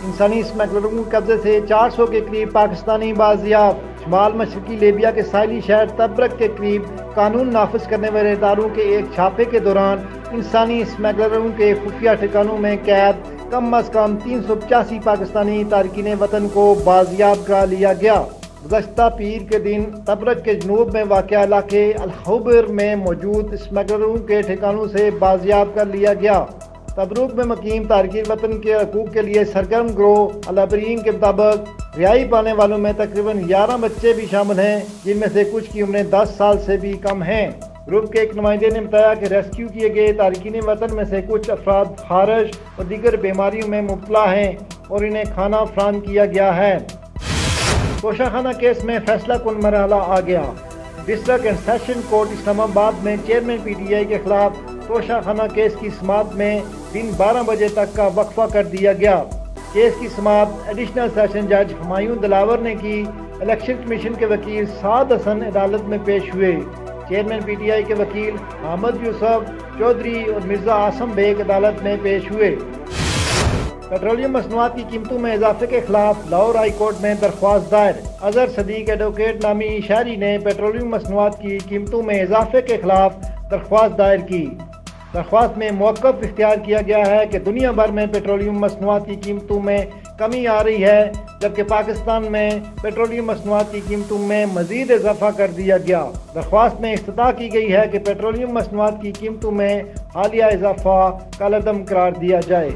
انسانی اسمگلروں کے قبضے سے 400 کے قریب پاکستانی بازیاب۔ شمال مشرقی لیبیا کے ساحلی شہر تبرک کے قریب قانون نافذ کرنے والے اداروں کے ایک چھاپے کے دوران انسانی اسمگلروں کے خفیہ ٹھکانوں میں قید کم از کم 385 پاکستانی تارکین وطن کو بازیاب کرا لیا گیا۔ گزشتہ پیر کے دن تبرک کے جنوب میں واقع علاقے الحبر میں موجود اسمگلروں کے ٹھکانوں سے بازیاب کر لیا گیا۔ تبروک میں مقیم تارکین وطن کے حقوق کے لیے سرگرم گروہ الابرین کے مطابق رہائی پانے والوں میں تقریباً 11 بچے بھی شامل ہیں، جن میں سے کچھ کی عمریں 10 سال سے بھی کم ہیں۔ گروپ کے ایک نمائندے نے بتایا کہ ریسکیو کیے گئے تارکین وطن میں سے کچھ افراد خارش اور دیگر بیماریوں میں مبتلا ہیں اور انہیں کھانا فراہم کیا گیا ہے۔ توشہ خانہ کیس میں فیصلہ کن مرحلہ آ گیا۔ ڈسٹرکٹ اینڈ سیشن کورٹ اسلام آباد میں چیئرمین پی ٹی آئی کے خلاف توشہ خانہ کیس کی سماعت میں دن 12 بجے تک کا وقفہ کر دیا گیا۔ کیس کی سماعت ایڈیشنل سیشن جج ہمایوں دلاور نے کی۔ الیکشن کمیشن کے وکیل سعد حسن عدالت میں پیش ہوئے۔ چیئرمین پی ٹی آئی کے وکیل احمد یوسف چودھری اور مرزا عاصم بیگ عدالت میں پیش ہوئے۔ پیٹرولیم مصنوعات کی قیمتوں میں اضافے کے خلاف لاہور ہائی کورٹ میں درخواست دائر۔ اظہر صدیق ایڈوکیٹ نامی شہری نے پیٹرولیم مصنوعات کی قیمتوں میں اضافے کے خلاف درخواست دائر کی۔ درخواست میں موقف اختیار کیا گیا ہے کہ دنیا بھر میں پیٹرولیم مصنوعات کی قیمتوں میں کمی آ رہی ہے، جبکہ پاکستان میں پیٹرولیم مصنوعات کی قیمتوں میں مزید اضافہ کر دیا گیا۔ درخواست میں استدعا کی گئی ہے کہ پیٹرولیم مصنوعات کی قیمتوں میں حالیہ اضافہ کالعدم قرار دیا جائے۔